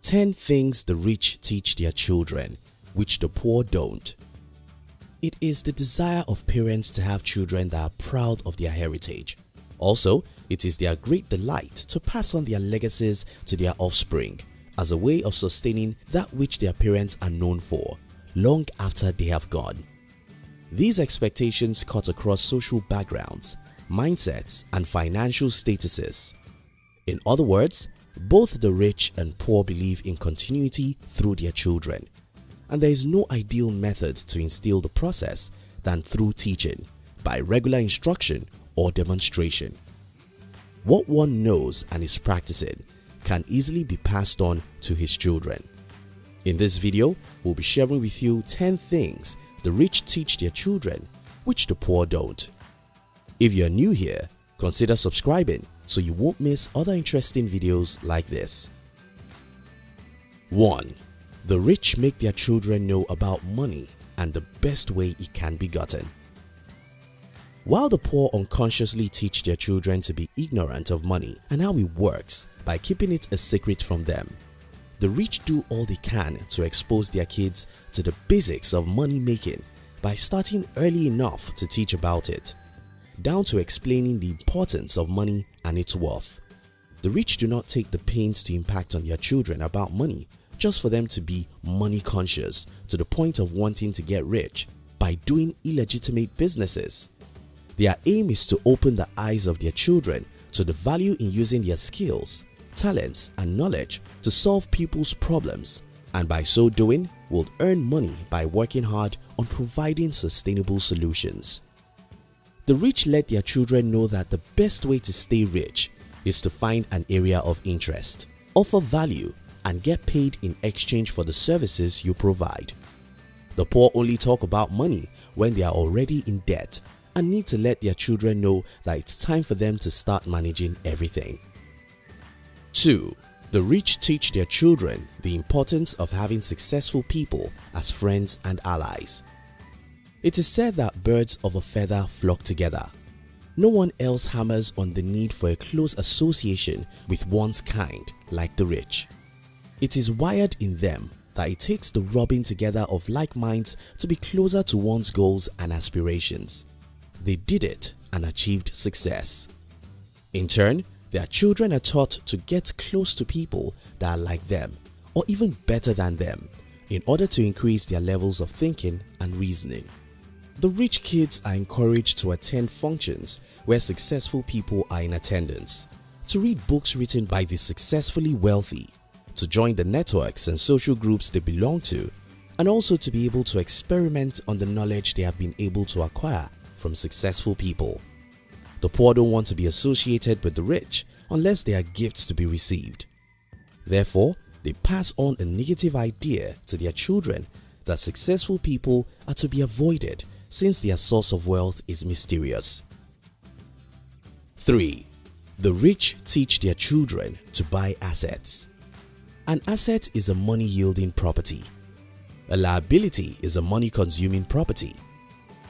10 things the rich teach their children, which the poor don't. It is the desire of parents to have children that are proud of their heritage. Also, it is their great delight to pass on their legacies to their offspring as a way of sustaining that which their parents are known for long after they have gone. These expectations cut across social backgrounds, mindsets, and financial statuses. In other words, both the rich and poor believe in continuity through their children, and there is no ideal method to instill the process than through teaching, by regular instruction or demonstration. What one knows and is practicing can easily be passed on to his children. In this video, we'll be sharing with you 10 things the rich teach their children, which the poor don't. If you're new here, consider subscribing so you won't miss other interesting videos like this. 1. The rich make their children know about money and the best way it can be gotten. While the poor unconsciously teach their children to be ignorant of money and how it works by keeping it a secret from them, the rich do all they can to expose their kids to the basics of money making by starting early enough to teach about it, down to explaining the importance of money and its worth. The rich do not take the pains to impact on their children about money just for them to be money conscious to the point of wanting to get rich by doing illegitimate businesses. Their aim is to open the eyes of their children to the value in using their skills, talents, and knowledge to solve people's problems, and by so doing will earn money by working hard on providing sustainable solutions. The rich let their children know that the best way to stay rich is to find an area of interest, offer value, and get paid in exchange for the services you provide. The poor only talk about money when they are already in debt and need to let their children know that it's time for them to start managing everything. 2. The rich teach their children the importance of having successful people as friends and allies. It is said that birds of a feather flock together. No one else hammers on the need for a close association with one's kind like the rich. It is wired in them that it takes the rubbing together of like minds to be closer to one's goals and aspirations. They did it and achieved success. In turn, their children are taught to get close to people that are like them or even better than them in order to increase their levels of thinking and reasoning. The rich kids are encouraged to attend functions where successful people are in attendance, to read books written by the successfully wealthy, to join the networks and social groups they belong to, and also to be able to experiment on the knowledge they have been able to acquire from successful people. The poor don't want to be associated with the rich unless they are gifts to be received. Therefore, they pass on a negative idea to their children that successful people are to be avoided since their source of wealth is mysterious. 3. The rich teach their children to buy assets. An asset is a money-yielding property. A liability is a money-consuming property.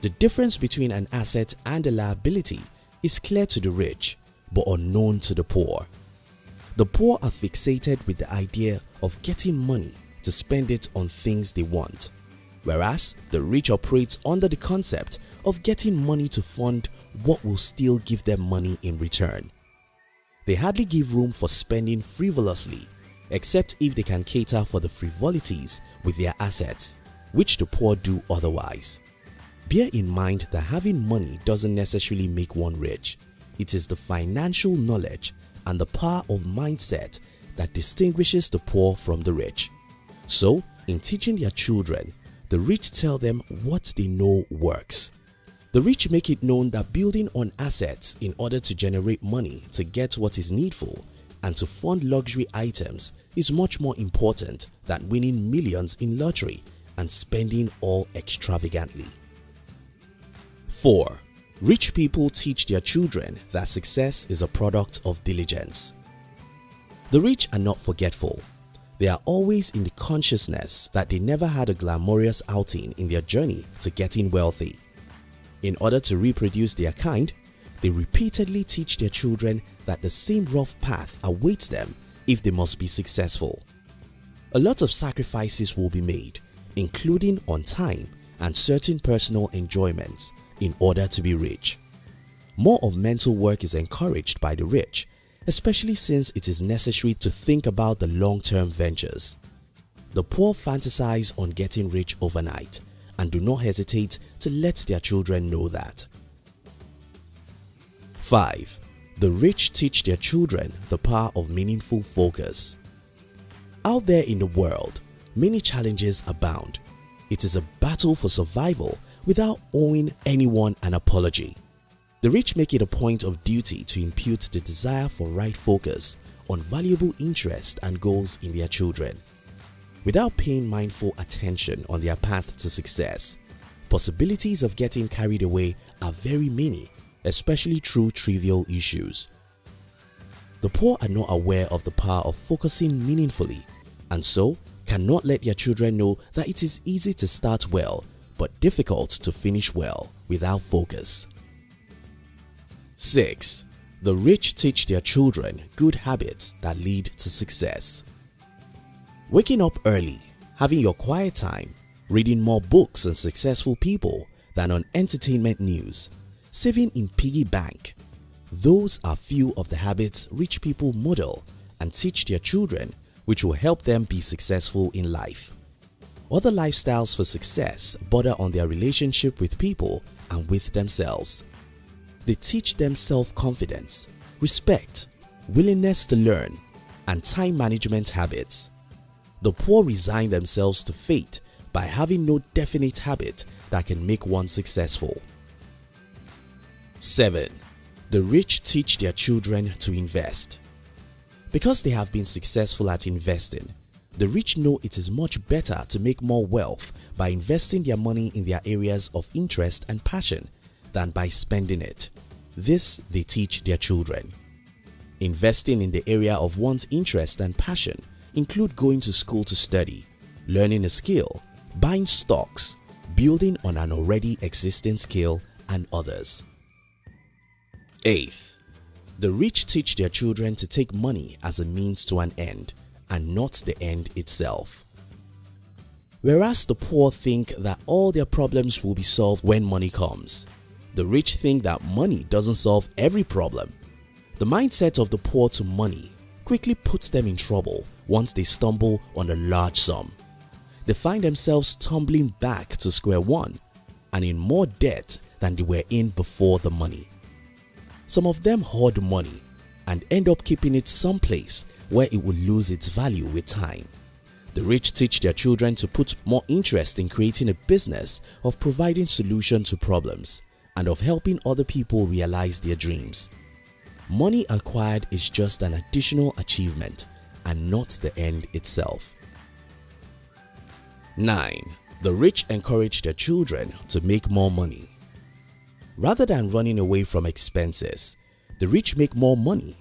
The difference between an asset and a liability is clear to the rich but unknown to the poor. The poor are fixated with the idea of getting money to spend it on things they want, whereas the rich operates under the concept of getting money to fund what will still give them money in return. They hardly give room for spending frivolously, except if they can cater for the frivolities with their assets, which the poor do otherwise. Bear in mind that having money doesn't necessarily make one rich. It is the financial knowledge and the power of mindset that distinguishes the poor from the rich. So, in teaching their children, the rich tell them what they know works. The rich make it known that building on assets in order to generate money to get what is needful and to fund luxury items is much more important than winning millions in lottery and spending all extravagantly. 4. Rich people teach their children that success is a product of diligence. The rich are not forgetful. They are always in the consciousness that they never had a glamorous outing in their journey to getting wealthy. In order to reproduce their kind, they repeatedly teach their children that the same rough path awaits them if they must be successful. A lot of sacrifices will be made, including on time and certain personal enjoyments, in order to be rich. More of mental work is encouraged by the rich, especially since it is necessary to think about the long-term ventures. The poor fantasize on getting rich overnight and do not hesitate to let their children know that. 5. The rich teach their children the power of meaningful focus. Out there in the world, many challenges abound. It is a battle for survival without owing anyone an apology. The rich make it a point of duty to impute the desire for right focus on valuable interests and goals in their children. Without paying mindful attention on their path to success, possibilities of getting carried away are very many, especially through trivial issues. The poor are not aware of the power of focusing meaningfully, and so cannot let their children know that it is easy to start well but difficult to finish well without focus. 6. The rich teach their children good habits that lead to success. Waking up early, having your quiet time, reading more books on successful people than on entertainment news, saving in piggy bank. Those are few of the habits rich people model and teach their children, which will help them be successful in life. Other lifestyles for success border on their relationship with people and with themselves. They teach them self-confidence, respect, willingness to learn, and time management habits. The poor resign themselves to fate by having no definite habit that can make one successful. 7. The rich teach their children to invest. Because they have been successful at investing, the rich know it is much better to make more wealth by investing their money in their areas of interest and passion than by spending it. This they teach their children. Investing in the area of one's interest and passion include going to school to study, learning a skill, buying stocks, building on an already existing skill, and others. 8. The rich teach their children to take money as a means to an end and not the end itself. Whereas the poor think that all their problems will be solved when money comes, the rich think that money doesn't solve every problem. The mindset of the poor to money quickly puts them in trouble once they stumble on a large sum. They find themselves tumbling back to square one and in more debt than they were in before the money. Some of them hoard money and end up keeping it someplace where it will lose its value with time. The rich teach their children to put more interest in creating a business of providing solutions to problems and of helping other people realize their dreams. Money acquired is just an additional achievement and not the end itself. 9. The rich encourage their children to make more money. Rather than running away from expenses, the rich make more money.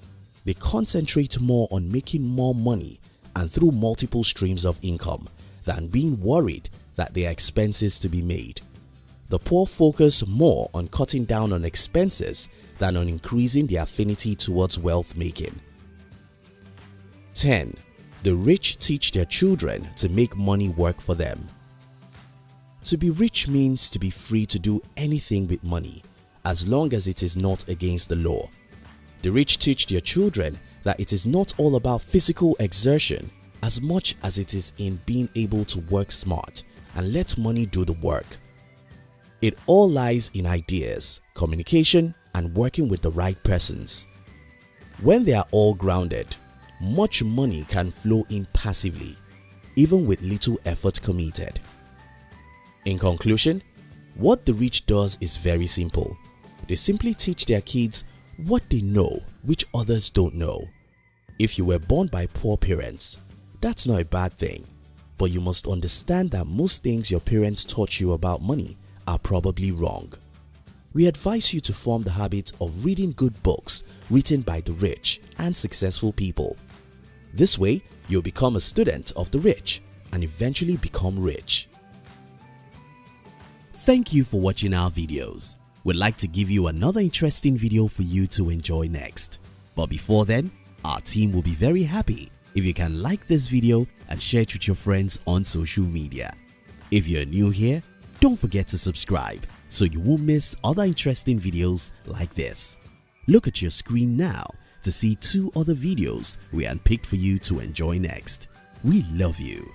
They concentrate more on making more money and through multiple streams of income than being worried that there are expenses to be made. The poor focus more on cutting down on expenses than on increasing their affinity towards wealth making. 10. The rich teach their children to make money work for them. To be rich means to be free to do anything with money as long as it is not against the law. The rich teach their children that it is not all about physical exertion as much as it is in being able to work smart and let money do the work. It all lies in ideas, communication, and working with the right persons. When they are all grounded, much money can flow in passively, even with little effort committed. In conclusion, what the rich does is very simple. They simply teach their kids what they know which others don't know. If you were born by poor parents, that's not a bad thing, but you must understand that most things your parents taught you about money are probably wrong. We advise you to form the habit of reading good books written by the rich and successful people. This way, you'll become a student of the rich and eventually become rich. Thank you for watching our videos. We'd like to give you another interesting video for you to enjoy next. But before then, our team will be very happy if you can like this video and share it with your friends on social media. If you're new here, don't forget to subscribe so you won't miss other interesting videos like this. Look at your screen now to see 2 other videos we handpicked for you to enjoy next. We love you.